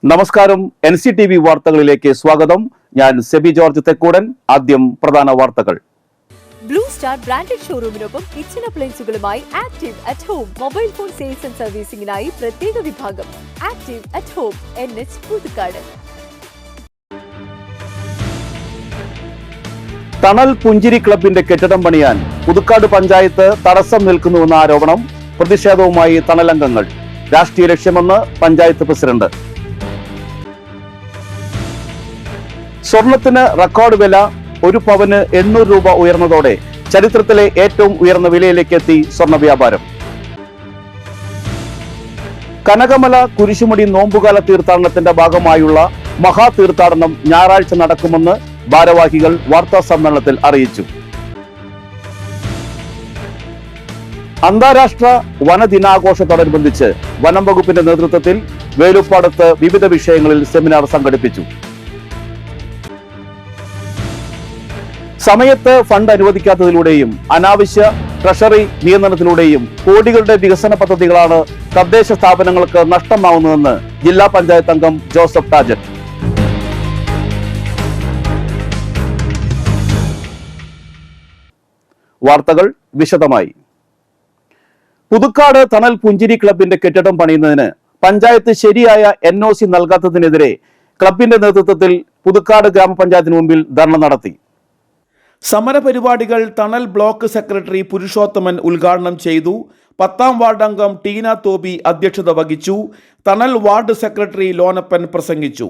നമസ്കാരം. NCTV വാർത്തകളിലേക്ക് സ്വാഗതം. ഞാൻ സെബി ജോർജ് തെക്കൂടൻ. ആദ്യം പ്രധാന വാർത്തകൾ. ബ്ലൂ സ്റ്റാർ ബ്രാൻഡഡ് ഷോറൂമിനൊപ്പം കിച്ചൺ അപ്ലയൻസുകളുമായി active at home mobile phone sales and സർവീസിംഗിനായി പ്രത്യേക വിഭാഗം. Active at home, NH Puthukkad. തണൽ പുഞ്ചിരി ക്ലബിന്റെ കെട്ടിടം പണിയാൻ പുതുക്കാട് പഞ്ചായത്ത് തടസ്സം നിൽക്കുന്നുവെന്ന ആരോപണം. പ്രതിഷേധവുമായി തണലംഗങ്ങൾ. രാഷ്ട്രീയ ലക്ഷ്യമെന്ന് പഞ്ചായത്ത് പ്രസിഡന്റ്. സ്വർണത്തിന് റെക്കോർഡ് വില. ഒരു പവന് 800 രൂപ ഉയർന്നതോടെ ചരിത്രത്തിലെ ഏറ്റവും ഉയർന്ന വിലയിലേക്ക് എത്തി സ്വർണ്ണ വ്യാപാരം. കനകമല കുരിശുമുടി നോമ്പുകാല തീർത്ഥാടനത്തിന്റെ ഭാഗമായുള്ള മഹാ തീർത്ഥാടനം ഞായറാഴ്ച നടക്കുമെന്ന് ഭാരവാഹികൾ വാർത്താ സമ്മേളനത്തിൽ അറിയിച്ചു. അന്താരാഷ്ട്ര വനദിനാഘോഷത്തോടനുബന്ധിച്ച് വനം വകുപ്പിന്റെ നേതൃത്വത്തിൽ വേലുപ്പാടത്ത് വിവിധ വിഷയങ്ങളിൽ സെമിനാർ സംഘടിപ്പിച്ചു. സമയത്ത് ഫണ്ട് അനുവദിക്കാത്തതിലൂടെയും അനാവശ്യ ട്രഷറി നിയന്ത്രണത്തിലൂടെയും കോടികളുടെ വികസന പദ്ധതികളാണ് തദ്ദേശ സ്ഥാപനങ്ങൾക്ക് നഷ്ടമാവുന്നതെന്ന് ജില്ലാ പഞ്ചായത്ത് അംഗം ജോസഫ് ടാജറ്റ്. വാർത്തകൾ വിശദമായി. പുതുക്കാട് തണൽ പുഞ്ചിരി ക്ലബിന്റെ കെട്ടിടം പണിയുന്നതിന് പഞ്ചായത്ത് ശരിയായ NOC നൽകാത്തതിനെതിരെ ക്ലബിന്റെ നേതൃത്വത്തിൽ പുതുക്കാട് ഗ്രാമപഞ്ചായത്തിന് മുമ്പിൽ ധർണ നടത്തി. സമരപരിപാടികൾ തണൽ ബ്ലോക്ക് സെക്രട്ടറി പുരുഷോത്തമൻ ഉദ്ഘാടനം ചെയ്തു. 10ാം വാർഡ് അംഗം ടീന തോബി അധ്യക്ഷത വഹിച്ചു. തണൽ വാർഡ് സെക്രട്ടറി ലോനപ്പൻ പ്രസംഗിച്ചു.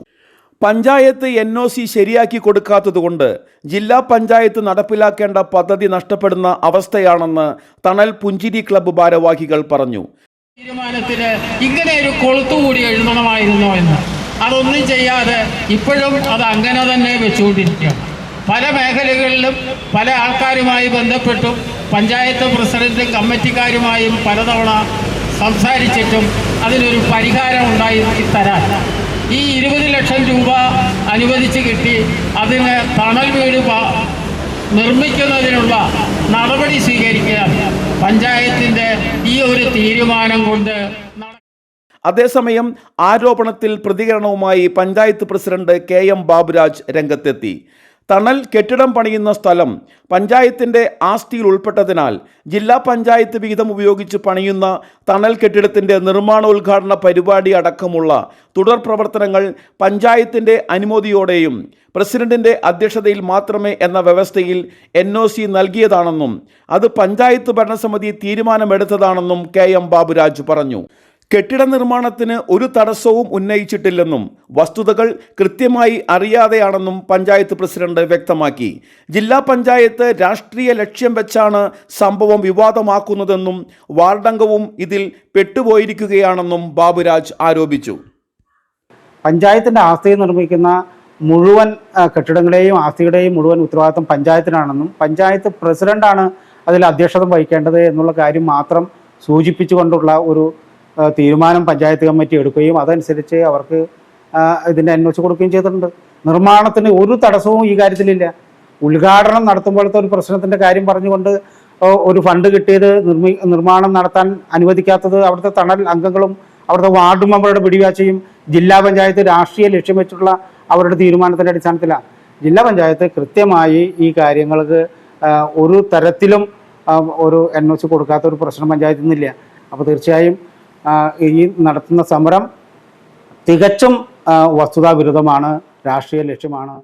പഞ്ചായത്ത് NOC ശരിയാക്കി കൊടുക്കാത്തതുകൊണ്ട് ജില്ലാ പഞ്ചായത്ത് നടപ്പിലാക്കേണ്ട പദ്ധതി നഷ്ടപ്പെടുന്ന അവസ്ഥയാണെന്ന് തണൽ പുഞ്ചിരി ക്ലബ്ബ് ഭാരവാഹികൾ പറഞ്ഞു. തീരുമാനത്തിന് ഇങ്ങനെ ഒരു കൊളുത്തുകൂടി എഴുതണമായിരുന്നോ എന്ന് അതൊന്നും ചെയ്യാതെ ഇപ്പോഴും അത് അങ്ങനെ തന്നെ വെച്ചുകൊണ്ടിരിക്കുകയാണ്. പല മേഖലകളിലും പല ആൾക്കാരുമായി ബന്ധപ്പെട്ടും പഞ്ചായത്ത് പ്രസിഡന്റ് കമ്മിറ്റിക്കാരുമായും പലതവണ സംസാരിച്ചിട്ടും അതിനൊരു പരിഹാരം ഉണ്ടായി തരാൻ ഈ 20 ലക്ഷം രൂപ അനുവദിച്ച് കിട്ടി അതിന് തണൽ വീട് നിർമ്മിക്കുന്നതിനുള്ള നടപടി സ്വീകരിക്കാൻ പഞ്ചായത്തിൻ്റെ ഈ ഒരു തീരുമാനം കൊണ്ട്. അതേസമയം ആരോപണത്തിൽ പ്രതികരണവുമായി പഞ്ചായത്ത് പ്രസിഡന്റ് KM ബാബുരാജ് രംഗത്തെത്തി. തണൽ കെട്ടിടം പണിയുന്ന സ്ഥലം പഞ്ചായത്തിന്റെ ആസ്തിയിൽ ഉൾപ്പെട്ടതിനാൽ ജില്ലാ പഞ്ചായത്ത് വിഹിതം ഉപയോഗിച്ച് പണിയുന്ന തണൽ കെട്ടിടത്തിന്റെ നിർമ്മാണോദ്ഘാടന പരിപാടി അടക്കമുള്ള തുടർ പ്രവർത്തനങ്ങൾ പഞ്ചായത്തിന്റെ അനുമതിയോടെയും പ്രസിഡന്റിന്റെ അധ്യക്ഷതയിൽ മാത്രമേ എന്ന വ്യവസ്ഥയിൽ NOC നൽകിയതാണെന്നും അത് പഞ്ചായത്ത് ഭരണസമിതി തീരുമാനമെടുത്തതാണെന്നും KM ബാബുരാജ് പറഞ്ഞു. കെട്ടിട നിർമ്മാണത്തിന് ഒരു തടസ്സവും ഉന്നയിച്ചിട്ടില്ലെന്നും വസ്തുതകൾ കൃത്യമായി അറിയാതെയാണെന്നും പഞ്ചായത്ത് പ്രസിഡന്റ് വ്യക്തമാക്കി. ജില്ലാ പഞ്ചായത്ത് രാഷ്ട്രീയ ലക്ഷ്യം വെച്ചാണ് സംഭവം വിവാദമാക്കുന്നതെന്നും വാർഡംഗവും ഇതിൽ പെട്ടുപോയിരിക്കുകയാണെന്നും ബാബുരാജ് ആരോപിച്ചു. പഞ്ചായത്തിൻ്റെ ആസ്തിയിൽ നിർമ്മിക്കുന്ന മുഴുവൻ കെട്ടിടങ്ങളെയും ആസ്തിയുടെയും മുഴുവൻ ഉത്തരവാദിത്വം പഞ്ചായത്തിനാണെന്നും പഞ്ചായത്ത് പ്രസിഡന്റാണ് അതിൽ അധ്യക്ഷത വഹിക്കേണ്ടത് എന്നുള്ള കാര്യം മാത്രം സൂചിപ്പിച്ചുകൊണ്ടുള്ള ഒരു തീരുമാനം പഞ്ചായത്ത് കമ്മിറ്റി എടുക്കുകയും അതനുസരിച്ച് അവർക്ക് ഇതിൻ്റെ NOC കൊടുക്കുകയും ചെയ്തിട്ടുണ്ട്. നിർമ്മാണത്തിന് ഒരു തടസ്സവും ഈ കാര്യത്തിലില്ല. ഉദ്ഘാടനം നടത്തുമ്പോഴത്തെ ഒരു പ്രശ്നത്തിൻ്റെ കാര്യം പറഞ്ഞുകൊണ്ട് ഒരു ഫണ്ട് കിട്ടിയത് നിർമ്മാണം നടത്താൻ അനുവദിക്കാത്തത് അവിടുത്തെ തണൽ അംഗങ്ങളും അവിടുത്തെ വാർഡ് മെമ്പറുടെ പിടിവാശയും ജില്ലാ പഞ്ചായത്ത് രാഷ്ട്രീയ ലക്ഷ്യം വെച്ചിട്ടുള്ള അവരുടെ തീരുമാനത്തിൻ്റെ അടിസ്ഥാനത്തിലാണ്. ജില്ലാ പഞ്ചായത്ത് കൃത്യമായി ഈ കാര്യങ്ങൾക്ക് ഒരു തരത്തിലും ഒരു NOC കൊടുക്കാത്ത ഒരു പ്രശ്നം പഞ്ചായത്തിൽ നിന്നില്ല. അപ്പോൾ തീർച്ചയായും ഈ നടത്തുന്ന സമരം തികച്ചും വസ്തുതാവിരുദ്ധമാണ്, രാഷ്ട്രീയ ലക്ഷ്യമാണ്.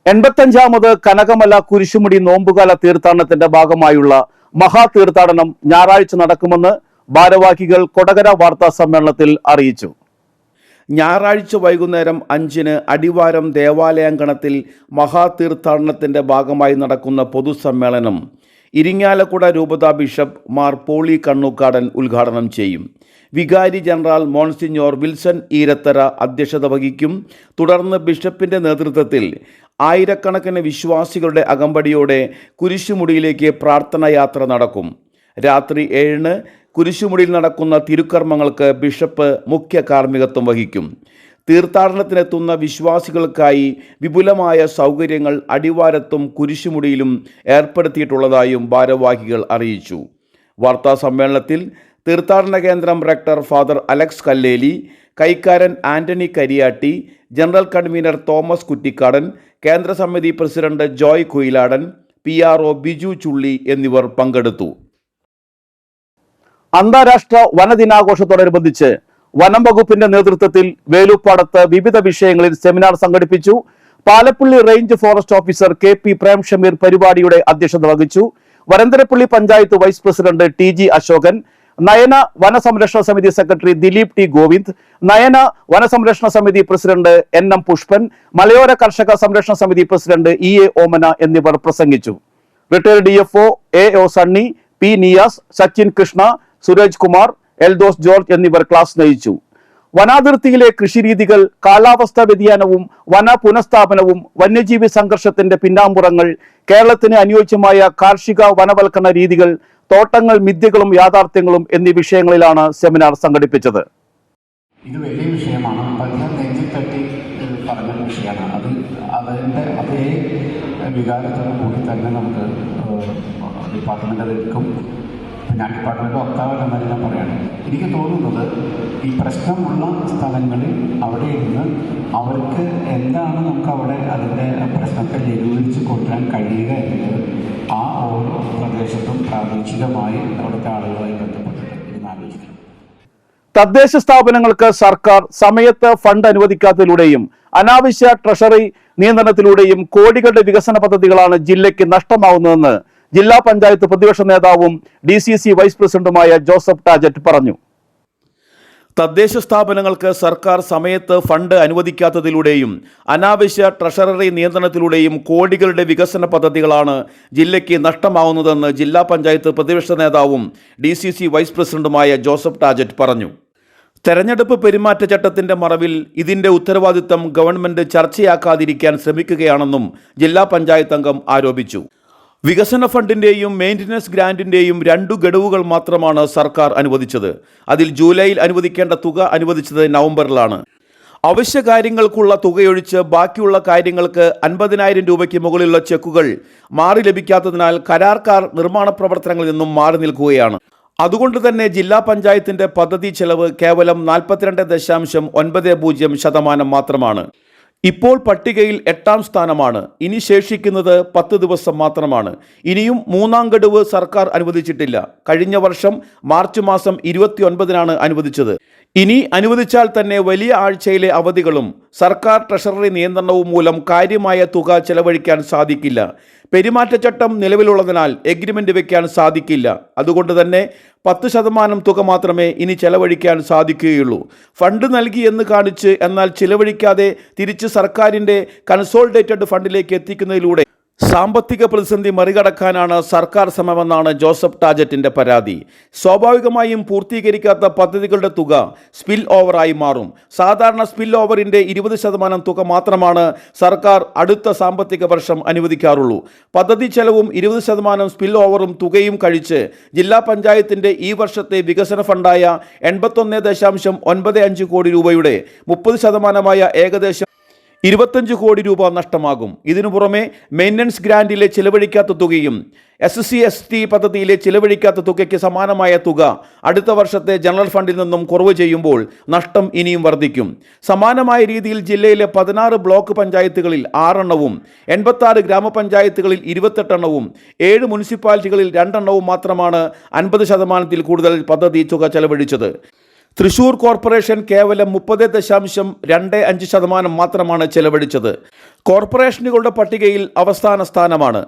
85ാമത് കനകമല കുരിശുമുടി നോമ്പുകാല തീർത്ഥാടനത്തിന്റെ ഭാഗമായുള്ള മഹാ തീർത്ഥാടനം ഞായറാഴ്ച നടക്കുമെന്ന് ഭാരവാഹികൾ കൊടകര വാർത്താ സമ്മേളനത്തിൽ അറിയിച്ചു. ഞായറാഴ്ച വൈകുന്നേരം 5-ന് അടിവാരം ദേവാലയാങ്കണത്തിൽ മഹാ തീർത്ഥാടനത്തിന്റെ ഭാഗമായി നടക്കുന്ന പൊതുസമ്മേളനം ഇരിങ്ങാലക്കുട രൂപതാ ബിഷപ്പ് മാർ പോളി കണ്ണൂക്കാടൻ ഉദ്ഘാടനം ചെയ്യും. വികാരി ജനറൽ മോൺസിഞ്ഞോർ വിൽസൺ ഈരത്തറ അധ്യക്ഷത വഹിക്കും. തുടർന്ന് ബിഷപ്പിന്റെ നേതൃത്വത്തിൽ ആയിരക്കണക്കിന് വിശ്വാസികളുടെ അകമ്പടിയോടെ കുരിശുമുടിയിലേക്ക് പ്രാർത്ഥനാ യാത്ര നടക്കും. രാത്രി 7-ന് കുരിശുമുടിയിൽ നടക്കുന്ന തിരുക്കർമ്മങ്ങൾക്ക് ബിഷപ്പ് മുഖ്യ കാർമ്മികത്വം വഹിക്കും. തീർത്ഥാടനത്തിനെത്തുന്ന വിശ്വാസികൾക്കായി വിപുലമായ സൗകര്യങ്ങൾ അടിവാരത്തും കുരിശുമുടിയിലും ഏർപ്പെടുത്തിയിട്ടുള്ളതായും ഭാരവാഹികൾ അറിയിച്ചു. വാർത്താ സമ്മേളനത്തിൽ തീർത്ഥാടന കേന്ദ്രം റെക്ടർ ഫാദർ അലക്സ് കല്ലേലി, കൈക്കാരൻ Antony Kariyatty, general convener Thomas Kuttikkadan, കേന്ദ്ര സമിതി president Joy Kuyiladan, PRO Biju Chulli എന്നിവർ പങ്കെടുത്തു. അന്താരാഷ്ട്ര വനദിനാഘോഷത്തോടനുബന്ധിച്ച് വനം വകുപ്പിന്റെ നേതൃത്വത്തിൽ വേലുപ്പാടത്ത് വിവിധ വിഷയങ്ങളിൽ സെമിനാർ സംഘടിപ്പിച്ചു. Palappilly range forest officer KP Prem Shameer പരിപാടിയുടെ അധ്യക്ഷത വഹിച്ചു. Varantharappilly panchayat vice president TG Ashokan, Nayana വനസംരക്ഷണ സമിതി സെക്രട്ടറി ദിലീപ് T ഗോവിന്ദ്, നയന വനസംരക്ഷണ സമിതി പ്രസിഡന്റ് NM പുഷ്പൻ, മലയോര കർഷക സംരക്ഷണ സമിതി പ്രസിഡന്റ് EA ഓമന എന്നിവർ പ്രസംഗിച്ചു. Retired DFO AO Sunny, P Niyas, Sachin Krishna, Surej Kumar, Eldhose George എന്നിവർ ക്ലാസ് നയിച്ചു. വനാതിർത്തിയിലെ കൃഷിരീതികൾ, കാലാവസ്ഥാ വ്യതിയാനവും വന പുനഃസ്ഥാപനവും, വന്യജീവി സംഘർഷത്തിന്റെ പിന്നാമ്പുറങ്ങൾ, കേരളത്തിന് അനുയോജ്യമായ കാർഷിക വനവൽക്കരണ രീതികൾ, തോട്ടങ്ങൾ, മിഥ്യകളും യാഥാർത്ഥ്യങ്ങളും എന്നീ വിഷയങ്ങളിലാണ് സെമിനാർ സംഘടിപ്പിച്ചത്. ഇത് വലിയ വിഷയമാണ്. പല നെഞ്ചിൽ തട്ടി പറഞ്ഞ വിഷയമാണ്. അതിൻ്റെ അതേ വികാരത്തോടു കൂടി തന്നെ നമുക്ക് ഡിപ്പാർട്ട്മെൻ്റ് അതെടുക്കും. ഞാൻ ഡിപ്പാർട്ട്മെൻറ്റ് വക്താവല്ലെന്നല്ല ഞാൻ പറയണം. എനിക്ക് തോന്നുന്നത് ഈ പ്രശ്നമുള്ള സ്ഥലങ്ങളിൽ അവിടെ ഇരുന്ന് അവർക്ക് എന്താണ് നമുക്ക് അവിടെ അതിൻ്റെ പ്രശ്നത്തെ ലഘൂകരിച്ച് കൊണ്ടുവരാൻ കഴിയുക എന്നത് ആ ഓരോ പ്രദേശത്തും പ്രാദേശികമായി അവിടുത്തെ ആളുകളുമായി ബന്ധപ്പെട്ടിട്ട് ഇരുന്ന് ആലോചിക്കണം. തദ്ദേശ സ്ഥാപനങ്ങൾക്ക് സർക്കാർ സമയത്ത് ഫണ്ട് അനുവദിക്കാത്തതിലൂടെയും അനാവശ്യ ട്രഷറി നിയന്ത്രണത്തിലൂടെയും കോടികളുടെ വികസന പദ്ധതികളാണ് ജില്ലയ്ക്ക് നഷ്ടമാവുന്നതെന്ന് ജില്ലാ പഞ്ചായത്ത് പ്രതിപക്ഷ നേതാവും DCC വൈസ് പ്രസിഡന്റുമായ ജോസഫ് ടാജറ്റ് പറഞ്ഞു. തദ്ദേശ സ്ഥാപനങ്ങൾക്ക് സർക്കാർ സമയത്ത് ഫണ്ട് അനുവദിക്കാത്തതിലൂടെയും അനാവശ്യ ട്രഷററി നിയന്ത്രണത്തിലൂടെയും കോടികളുടെ വികസന പദ്ധതികളാണ് ജില്ലയ്ക്ക് നഷ്ടമാവുന്നതെന്ന് ജില്ലാ പഞ്ചായത്ത് പ്രതിപക്ഷ നേതാവും DCC വൈസ് പ്രസിഡന്റുമായ ജോസഫ് ടാജറ്റ് പറഞ്ഞു. തെരഞ്ഞെടുപ്പ് പെരുമാറ്റച്ചട്ടത്തിന്റെ മറവിൽ ഇതിന്റെ ഉത്തരവാദിത്തം ഗവൺമെന്റ് ചർച്ചയാക്കാതിരിക്കാൻ ശ്രമിക്കുകയാണെന്നും ജില്ലാ പഞ്ചായത്ത് അംഗം ആരോപിച്ചു. വികസന ഫണ്ടിന്റെയും മെയിൻ്റനൻസ് ഗ്രാന്റിന്റെയും 2 ഗഡുവുകൾ മാത്രമാണ് സർക്കാർ അനുവദിച്ചത്. അതിൽ ജൂലൈയിൽ അനുവദിക്കേണ്ട തുക അനുവദിച്ചത് നവംബറിലാണ്. അവശ്യ കാര്യങ്ങൾക്കുള്ള തുകയൊഴിച്ച് ബാക്കിയുള്ള കാര്യങ്ങൾക്ക് 50,000 രൂപയ്ക്ക് മുകളിലുള്ള ചെക്കുകൾ മാറി ലഭിക്കാത്തതിനാൽ കരാർക്കാർ നിർമ്മാണ പ്രവർത്തനങ്ങളിൽ നിന്നും മാറി നിൽക്കുകയാണ്. അതുകൊണ്ട് തന്നെ ജില്ലാ പഞ്ചായത്തിന്റെ പദ്ധതി ചെലവ് കേവലം 42.90% മാത്രമാണ്. ഇപ്പോൾ പട്ടികയിൽ 8ാം സ്ഥാനമാണ്. ഇനി ശേഷിക്കുന്നത് 10 ദിവസം മാത്രമാണ്. ഇനിയും 3ാം ഗഡുവ് സർക്കാർ അനുവദിച്ചിട്ടില്ല. കഴിഞ്ഞ വർഷം മാർച്ച് മാസം 29-നാണ് അനുവദിച്ചത്. ഇനി അനുവദിച്ചാൽ തന്നെ വലിയ ആഴ്ചയിലെ അവധികളും സർക്കാർ ട്രഷററി നിയന്ത്രണവും മൂലം കാര്യമായ തുക ചെലവഴിക്കാൻ സാധിക്കില്ല. പെരുമാറ്റച്ചട്ടം നിലവിലുള്ളതിനാൽ എഗ്രിമെന്റ് വയ്ക്കാൻ സാധിക്കില്ല. അതുകൊണ്ട് തന്നെ 10% തുക മാത്രമേ ഇനി ചെലവഴിക്കാൻ സാധിക്കുകയുള്ളൂ. ഫണ്ട് നൽകിയെന്ന് കാണിച്ച് എന്നാൽ ചിലവഴിക്കാതെ തിരിച്ച് സർക്കാരിൻ്റെ കൺസോളിഡേറ്റഡ് ഫണ്ടിലേക്ക് എത്തിക്കുന്നതിലൂടെ സാമ്പത്തിക പ്രതിസന്ധി മറികടക്കാനാണ് സർക്കാർ ശ്രമമെന്നാണ് ജോസഫ് ടാജറ്റിന്റെ പരാതി. സ്വാഭാവികമായും പൂർത്തീകരിക്കാത്ത പദ്ധതികളുടെ തുക സ്പിൽ ഓവറായി മാറും. സാധാരണ സ്പിൽ ഓവറിന്റെ 20% തുക മാത്രമാണ് സർക്കാർ അടുത്ത സാമ്പത്തിക വർഷം അനുവദിക്കാറുള്ളൂ. പദ്ധതി ചെലവും 20% സ്പിൽ ഓവറും തുകയും കഴിച്ച് ജില്ലാ പഞ്ചായത്തിന്റെ ഈ വർഷത്തെ വികസന ഫണ്ടായ 81.95 കോടി രൂപയുടെ 30% ഏകദേശം 25 കോടി രൂപ നഷ്ടമാകും. ഇതിനു പുറമെ മെയിൻ്റനൻസ് ഗ്രാന്റിലെ ചിലവഴിക്കാത്ത തുകയും SC/ST പദ്ധതിയിലെ ചിലവഴിക്കാത്ത തുകയ്ക്ക് സമാനമായ തുക അടുത്ത വർഷത്തെ ജനറൽ ഫണ്ടിൽ നിന്നും കുറവ് ചെയ്യുമ്പോൾ നഷ്ടം ഇനിയും വർദ്ധിക്കും. സമാനമായ രീതിയിൽ ജില്ലയിലെ 16 ബ്ലോക്ക് പഞ്ചായത്തുകളിൽ 6 എണ്ണവും 86 ഗ്രാമപഞ്ചായത്തുകളിൽ 28 എണ്ണവും 7 മുനിസിപ്പാലിറ്റികളിൽ 2 എണ്ണവും മാത്രമാണ് 50% കൂടുതൽ പദ്ധതി തുക ചെലവഴിച്ചത്. തൃശൂർ കോർപ്പറേഷൻ കേവലം 30.25% മാത്രമാണ് ചെലവഴിച്ചത്. കോർപ്പറേഷനുകളുടെ പട്ടികയിൽ അവസാന സ്ഥാനമാണ്.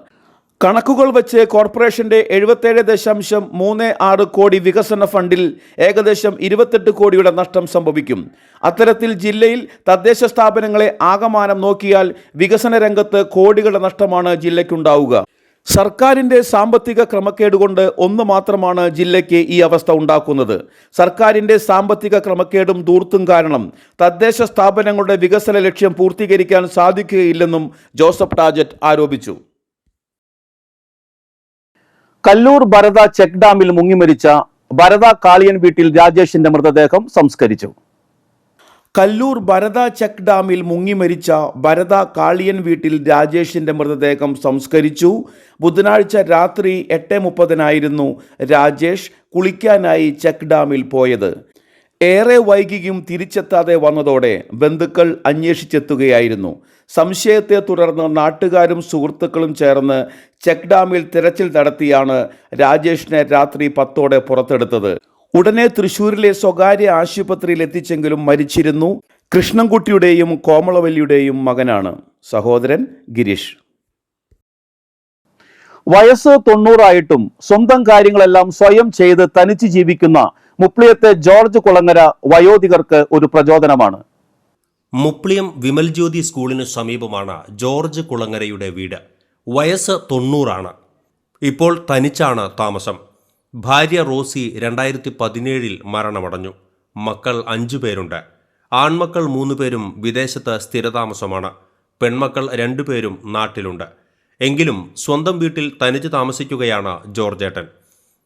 കണക്കുകൾ വെച്ച് കോർപ്പറേഷന്റെ 77.36 കോടി വികസന ഫണ്ടിൽ ഏകദേശം 28 കോടിയുടെ നഷ്ടം സംഭവിക്കും. അത്തരത്തിൽ ജില്ലയിൽ തദ്ദേശ സ്ഥാപനങ്ങളെ ആകമാനം നോക്കിയാൽ വികസന രംഗത്ത് കോടികളുടെ നഷ്ടമാണ് ജില്ലയ്ക്കുണ്ടാവുക. സർക്കാരിൻ്റെ സാമ്പത്തിക ക്രമക്കേടുകൊണ്ട് ഒന്ന് മാത്രമാണ് ജില്ലയ്ക്ക് ഈ അവസ്ഥ ഉണ്ടാക്കുന്നത്. സർക്കാരിൻ്റെ സാമ്പത്തിക ക്രമക്കേടും ധൂർത്തും കാരണം തദ്ദേശ സ്ഥാപനങ്ങളുടെ വികസന ലക്ഷ്യം പൂർത്തീകരിക്കാൻ സാധിക്കുകയില്ലെന്നും ജോസഫ് ടാജറ്റ് ആരോപിച്ചു. കല്ലൂർ ഭരത ചെക്ക് ഡാമിൽ മുങ്ങിമരിച്ച ഭരത കാളിയൻ വീട്ടിൽ രാജേഷിന്റെ മൃതദേഹം സംസ്കരിച്ചു. കല്ലൂർ ഭരത ചെക്ക് ഡാമിൽ മുങ്ങിമരിച്ച ഭരത കാളിയൻ വീട്ടിൽ രാജേഷിന്റെ മൃതദേഹം സംസ്കരിച്ചു. ബുധനാഴ്ച രാത്രി 8:30 രാജേഷ് കുളിക്കാനായി ചെക്ക് ഡാമിൽ പോയത്. ഏറെ വൈകിയും തിരിച്ചെത്താതെ വന്നതോടെ ബന്ധുക്കൾ അന്വേഷിച്ചെത്തുകയായിരുന്നു. സംശയത്തെ തുടർന്ന് നാട്ടുകാരും സുഹൃത്തുക്കളും ചേർന്ന് ചെക്ക് ഡാമിൽ തിരച്ചിൽ നടത്തിയാണ് രാജേഷിനെ രാത്രി 10 പുറത്തെടുത്തത്. ഉടനെ തൃശൂരിലെ സ്വകാര്യ ആശുപത്രിയിൽ എത്തിച്ചെങ്കിലും മരിച്ചിരുന്നു. കൃഷ്ണൻകുട്ടിയുടെയും കോമളവല്ലിയുടെയും മകനാണ്. സഹോദരൻ ഗിരീഷ്. വയസ്സ് 90 സ്വന്തം കാര്യങ്ങളെല്ലാം സ്വയം ചെയ്ത് തനിച്ച് ജീവിക്കുന്ന മുപ്ലിയത്തെ ജോർജ് കുളങ്ങര വയോധികർക്ക് ഒരു പ്രചോദനമാണ്. മുപ്ലിയം വിമൽ ജ്യോതി സ്കൂളിന് സമീപമാണ് ജോർജ് കുളങ്ങരയുടെ വീട്. വയസ്സ് 90. ഇപ്പോൾ തനിച്ചാണ് താമസം. ഭാര്യ റോസി 2017 മരണമടഞ്ഞു. മക്കൾ 5 പേരുണ്ട്. ആൺമക്കൾ 3 പേരും വിദേശത്ത് സ്ഥിരതാമസമാണ്. പെൺമക്കൾ 2 പേരും നാട്ടിലുണ്ട്. എങ്കിലും സ്വന്തം വീട്ടിൽ തനിച്ച് താമസിക്കുകയാണ് ജോർജേട്ടൻ.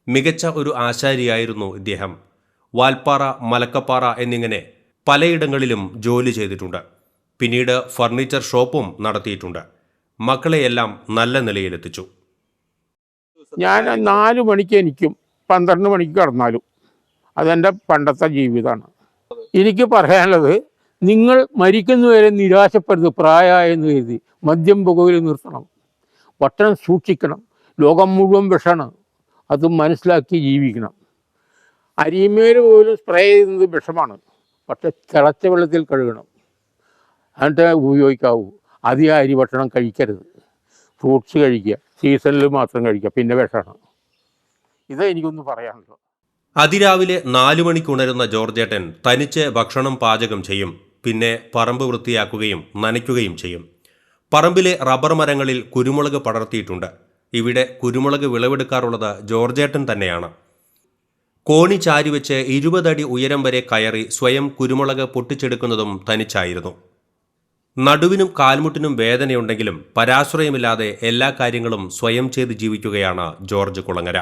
മികച്ച ഒരു ആശാരിയായിരുന്നു ഇദ്ദേഹം. വാൽപ്പാറ, മലക്കപ്പാറ എന്നിങ്ങനെ പലയിടങ്ങളിലും ജോലി ചെയ്തിട്ടുണ്ട്. പിന്നീട് ഫർണിച്ചർ ഷോപ്പും നടത്തിയിട്ടുണ്ട്. മക്കളെയെല്ലാം നല്ല നിലയിലെത്തിച്ചു. ഞാൻ 4 മണിക്ക് എനിക്കും 12 മണിക്ക് കിടന്നാലും അതെൻ്റെ പണ്ടത്തെ ജീവിതമാണ്. എനിക്ക് പറയാനുള്ളത്, നിങ്ങൾ മരിക്കുന്നവരെ നിരാശപ്പെടരുത്. പ്രായമായെന്ന് കരുതി മദ്യം പുകയിൽ നിർത്തണം, ഭക്ഷണം സൂക്ഷിക്കണം. ലോകം മുഴുവൻ വിഷമാണ്, അത് മനസ്സിലാക്കി ജീവിക്കണം. അരിമേൽ പോലും സ്പ്രേ ചെയ്യുന്നത് വിഷമാണ്, പക്ഷെ തിളച്ച വെള്ളത്തിൽ കഴുകണം, എന്നിട്ട് ഉപയോഗിക്കാവൂ. അധികം അരി ഭക്ഷണം കഴിക്കരുത്. ഫ്രൂട്ട്സ് കഴിക്കുക, സീസണിൽ മാത്രം കഴിക്കുക, പിന്നെ വിഷമാണ്. ഇതേ എനിക്കൊന്ന് പറയാനുള്ളൂ. അതിരാവിലെ 4 മണിക്ക് ഉണരുന്ന ജോർജേട്ടൻ തനിച്ച് ഭക്ഷണം പാചകം ചെയ്യും. പിന്നെ പറമ്പ് വൃത്തിയാക്കുകയും നനയ്ക്കുകയും ചെയ്യും. പറമ്പിലെ റബ്ബർ മരങ്ങളിൽ കുരുമുളക് പടർത്തിയിട്ടുണ്ട്. ഇവിടെ കുരുമുളക് വിളവെടുക്കാറുള്ളത് ജോർജേട്ടൻ തന്നെയാണ്. കോണി ചാരിവെച്ച് 20 അടി ഉയരം വരെ കയറി സ്വയം കുരുമുളക് പൊട്ടിച്ചെടുക്കുന്നതും തനിച്ചായിരുന്നു. നടുവിനും കാൽമുട്ടിനും വേദനയുണ്ടെങ്കിലും പരാശ്രയമില്ലാതെ എല്ലാ കാര്യങ്ങളും സ്വയം ചെയ്ത് ജീവിക്കുകയാണ് ജോർജ് കുളങ്ങര.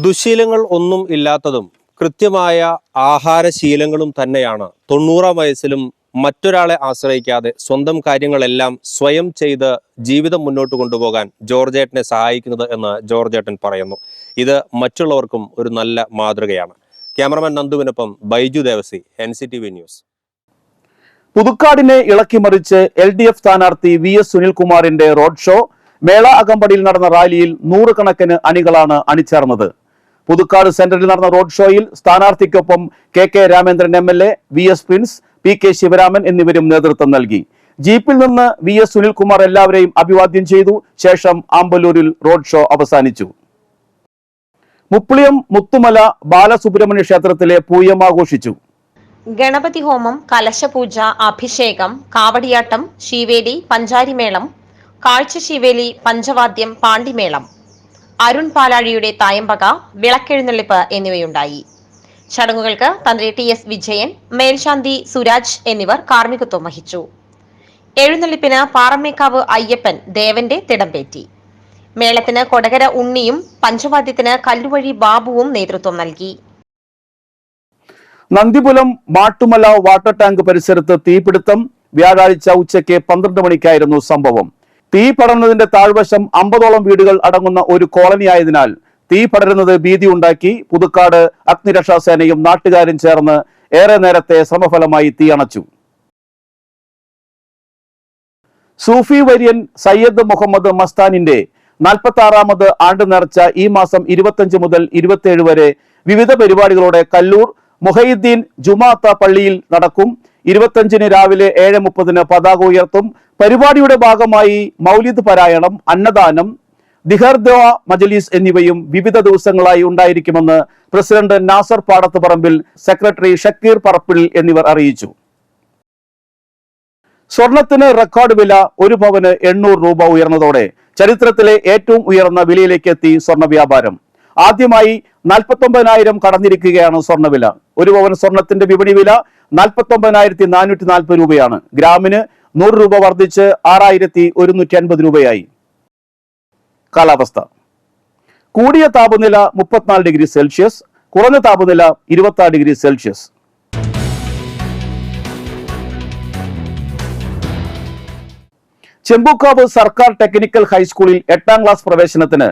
ദുശീലങ്ങൾ ഒന്നും ഇല്ലാത്തതും കൃത്യമായ ആഹാരശീലങ്ങളും തന്നെയാണ് 90-ാം വയസ്സിലും മറ്റൊരാളെ ആശ്രയിക്കാതെ സ്വന്തം കാര്യങ്ങളെല്ലാം സ്വയം ചെയ്ത് ജീവിതം മുന്നോട്ട് കൊണ്ടുപോകാൻ ജോർജേട്ടനെ സഹായിക്കുന്നത് എന്ന് ജോർജേട്ടൻ പറയുന്നു. ഇത് മറ്റുള്ളവർക്കും ഒരു നല്ല മാതൃകയാണ്. ക്യാമറമാൻ നന്ദുവിനൊപ്പം ബൈജു ദേവസി, NCTV ന്യൂസ്. പുതുക്കാടിനെ ഇളക്കിമറിച്ച് LDF സ്ഥാനാർത്ഥി VS സുനിൽകുമാറിന്റെ റോഡ് ഷോ. മേള അകമ്പടിയിൽ നടന്ന റാലിയിൽ 100 കണക്കിന് അണികളാണ് അണിചേർന്നത്. പുതുക്കാട് സെന്ററിൽ നടന്ന റോഡ് ഷോയിൽ സ്ഥാനാർത്ഥിക്കൊപ്പം KK Ramendran MLA, VS Prince, PK Sivaraman എന്നിവരും നേതൃത്വം നൽകി. ജീപ്പിൽ നിന്ന് VS സുനിൽകുമാർ എല്ലാവരെയും അഭിവാദ്യം ചെയ്തു. ശേഷം ആമ്പല്ലൂരിൽ റോഡ് ഷോ അവസാനിച്ചു. മുപ്ലിയം മുത്തുമല ബാലസുബ്രഹ്മണ്യ ക്ഷേത്രത്തിലെ പൂയം ആഘോഷിച്ചു. ഗണപതി ഹോമം, കലശപൂജ, അഭിഷേകം, കാവടിയാട്ടം, ശീവേലി, പഞ്ചാരിമേളം, കാഴ്ചശീവേലി, പഞ്ചവാദ്യം, പാണ്ടിമേളം, അരുൺ പാലാഴിയുടെ തായമ്പക, വിളക്കെഴുന്നള്ളിപ്പ് എന്നിവയുണ്ടായി. ചടങ്ങുകൾക്ക് തന്ത്രി TS വിജയൻ, മേൽശാന്തി സുരാജ് എന്നിവർ കാർമ്മികത്വം വഹിച്ചു. എഴുന്നള്ളിപ്പിന് പാറമേക്കാവ് അയ്യപ്പൻ ദേവന്റെ തിടമ്പേറ്റി. മേളത്തിന് കൊടകര ഉണ്ണിയും പഞ്ചവാദ്യത്തിന് കല്ലുവഴി ബാബുവും നേതൃത്വം നൽകി. നന്ദിപുലം മാട്ടുമല വാട്ടർ ടാങ്ക് പരിസരത്ത് തീപിടുത്തം. വ്യാഴാഴ്ച ഉച്ചയ്ക്ക് 12 മണിക്കായിരുന്നു സംഭവം. തീ പടർന്നതിന്റെ താഴ്വശം 50ഓളം വീടുകൾ അടങ്ങുന്ന ഒരു കോളനി ആയതിനാൽ തീ പടരുന്നത് ഭീതിയുണ്ടാക്കി. പുതുക്കാട് അഗ്നിരക്ഷാസേനയും നാട്ടുകാരും ചേർന്ന് ഏറെ നേരത്തെ ശ്രമഫലമായി തീ അണച്ചു. സൂഫി വര്യൻ സയ്യദ് മുഹമ്മദ് മസ്താനിന്റെ 46ാമത് ആണ്ട് നേർച്ച ഈ മാസം 25 മുതൽ 27 വരെ വിവിധ പരിപാടികളോടെ കല്ലൂർ മുഹയ്യിദ്ദീൻ ജുമാഅത്ത പള്ളിയിൽ നടക്കും. 25-ന് രാവിലെ 7:30 പതാക ഉയർത്തും. പരിപാടിയുടെ ഭാഗമായി മൗലിദ് പാരായണം, അന്നദാനം, ദിഹർദോവ മജ്ലിസ് എന്നിവയും വിവിധ ദിവസങ്ങളായി ഉണ്ടായിരിക്കുമെന്ന് പ്രസിഡന്റ് നാസർ പാടത്ത് പറമ്പിൽ, സെക്രട്ടറി ഷക്കീർ പറപ്പിൽ എന്നിവർ അറിയിച്ചു. സ്വർണത്തിന് റെക്കോർഡ് വില. 1 പവന് 800 രൂപ ഉയർന്നതോടെ ചരിത്രത്തിലെ ഏറ്റവും ഉയർന്ന വിലയിലേക്ക് എത്തി സ്വർണ്ണ വ്യാപാരം. ആദ്യമായി 49,000 കടന്നിരിക്കുകയാണ് സ്വർണ്ണവില. 1 പവൻ സ്വർണത്തിന്റെ വിപണി വില 49,440 രൂപയാണ്. ഗ്രാമിന് 100 രൂപ വർദ്ധിച്ച് 6,150 രൂപയായി. കാലാവസ്ഥ. കൂടിയ താപനില 34 ഡിഗ്രി സെൽഷ്യസ്, കുറഞ്ഞ താപനില 26 ഡിഗ്രി സെൽഷ്യസ്. ചെമ്പൂക്കാവ് സർക്കാർ ടെക്നിക്കൽ ഹൈസ്കൂളിൽ 8ാം ക്ലാസ് പ്രവേശനത്തിന്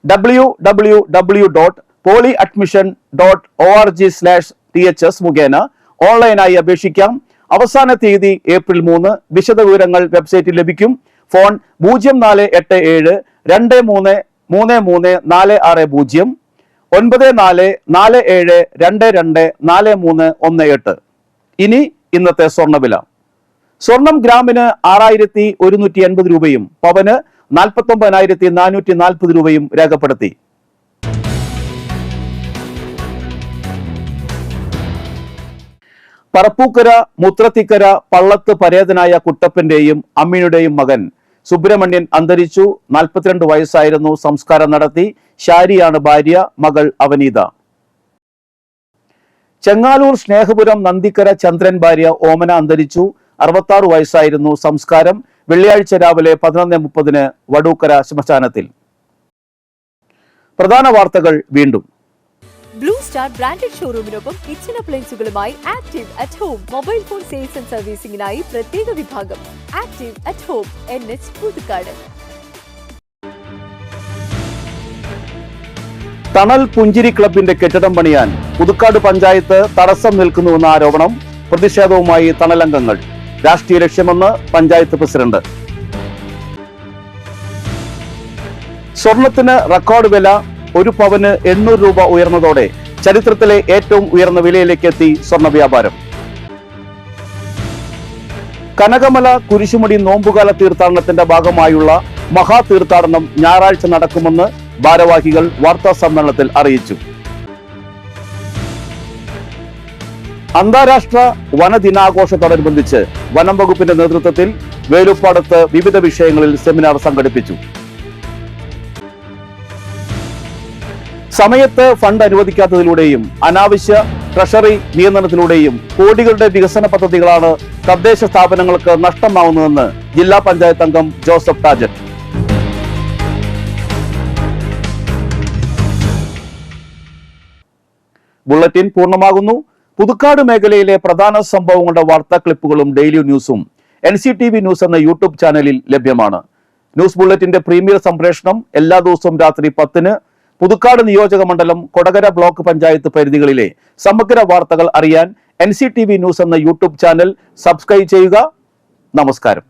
www.polyadmission.org/ths മുഖേന ഓൺലൈനായി അപേക്ഷിക്കാം. അവസാന തീയതി ഏപ്രിൽ 3. വിശദവിവരങ്ങൾ വെബ്സൈറ്റിൽ ലഭിക്കും. ഫോൺ 0487 2333 460 9447 22 4318. ഇനി ഇന്നത്തെ സ്വർണ്ണവില. സ്വർണം ഗ്രാമിന് 6180 രൂപയും പവന് 49,440 രൂപയും രേഖപ്പെടുത്തി. പറപ്പൂക്കര മുത്രത്തിക്കര പള്ളത്ത് പരേതനായ കുട്ടപ്പന്റെയും അമ്മയുടെയും മകൻ സുബ്രഹ്മണ്യൻ അന്തരിച്ചു. 42 വയസ്സായിരുന്നു. സംസ്കാരം നടത്തി. ശാരിയാണ് ഭാര്യ. മകൾ അവനീത. ചെങ്ങാലൂർ സ്നേഹപുരം നന്ദിക്കര ചന്ദ്രൻ ഭാര്യ ഓമന അന്തരിച്ചു. 66 വയസ്സായിരുന്നു. സംസ്കാരം വെള്ളിയാഴ്ച രാവിലെ 11:30 വടൂക്കര ശ്മശാനത്തിൽ. പ്രധാന വാർത്തകൾ വീണ്ടും. ബ്ലൂ സ്റ്റാർ ബ്രാൻഡഡ് ഷോറൂമിനൊപ്പം കിച്ചൺ അപ്ലയൻസുകളുമായി active at home mobile phone sales and സർവീസിംഗിനായി പ്രത്യേക വിഭാഗം. Active at home, NH Puthukkad. തണൽ പുഞ്ചിരി ക്ലബിന്റെ കെട്ടിടം പണിയാൻ പുതുക്കാട് പഞ്ചായത്ത് തടസ്സം നിൽക്കുന്നുവെന്ന ആരോപണം. പ്രതിഷേധവുമായി തണലംഗങ്ങൾ. രാഷ്ട്രീയ ലക്ഷ്യമെന്ന് പഞ്ചായത്ത് പ്രസിഡന്റ്. സ്വർണത്തിന് റെക്കോർഡ് വില. 1 പവന് 800 രൂപ ഉയർന്നതോടെ ചരിത്രത്തിലെ ഏറ്റവും ഉയർന്ന വിലയിലേക്ക് എത്തി സ്വർണ്ണ വ്യാപാരം. കനകമല കുരിശുമുടി നോമ്പുകാല തീർത്ഥാടനത്തിന്റെ ഭാഗമായുള്ള മഹാ തീർത്ഥാടനം ഞായറാഴ്ച നടക്കുമെന്ന് ഭാരവാഹികൾ വാർത്താ സമ്മേളനത്തിൽ അറിയിച്ചു. അന്താരാഷ്ട്ര വനദിനാഘോഷത്തോടനുബന്ധിച്ച് വനം വകുപ്പിന്റെ നേതൃത്വത്തിൽ വേലുപ്പാടത്ത് വിവിധ വിഷയങ്ങളിൽ സെമിനാർ സംഘടിപ്പിച്ചു. സമയത്ത് ഫണ്ട് അനുവദിക്കാത്തതിലൂടെയും അനാവശ്യ ട്രഷറി നിയന്ത്രണത്തിലൂടെയും കോടികളുടെ വികസന പദ്ധതികളാണ് തദ്ദേശ സ്ഥാപനങ്ങൾക്ക് നഷ്ടമാവുന്നതെന്ന് ജില്ലാ പഞ്ചായത്ത് അംഗം ജോസഫ് ടാജറ്റ്. ബുള്ളറ്റിൻ പൂർണ്ണമാകുന്നു. പുതുക്കാട് മേഖലയിലെ പ്രധാന സംഭവങ്ങളുടെ വാർത്താ ക്ലിപ്പുകളും ഡെയിലി ന്യൂസും NCTV ന്യൂസ് എന്ന യൂട്യൂബ് ചാനലിൽ ലഭ്യമാണ്. ന്യൂസ് ബുള്ളറ്റിന്റെ പ്രീമിയർ സംപ്രേഷണം എല്ലാ ദിവസവും രാത്രി 10-ന്. പുതുക്കാട് നിയോജക മണ്ഡലം, കൊടകര ബ്ലോക്ക് പഞ്ചായത്ത് പരിധികളിലെ സമഗ്ര വാർത്തകൾ അറിയാൻ NCTV ന്യൂസ് എന്ന യൂട്യൂബ് ചാനൽ സബ്സ്ക്രൈബ് ചെയ്യുക. നമസ്കാരം.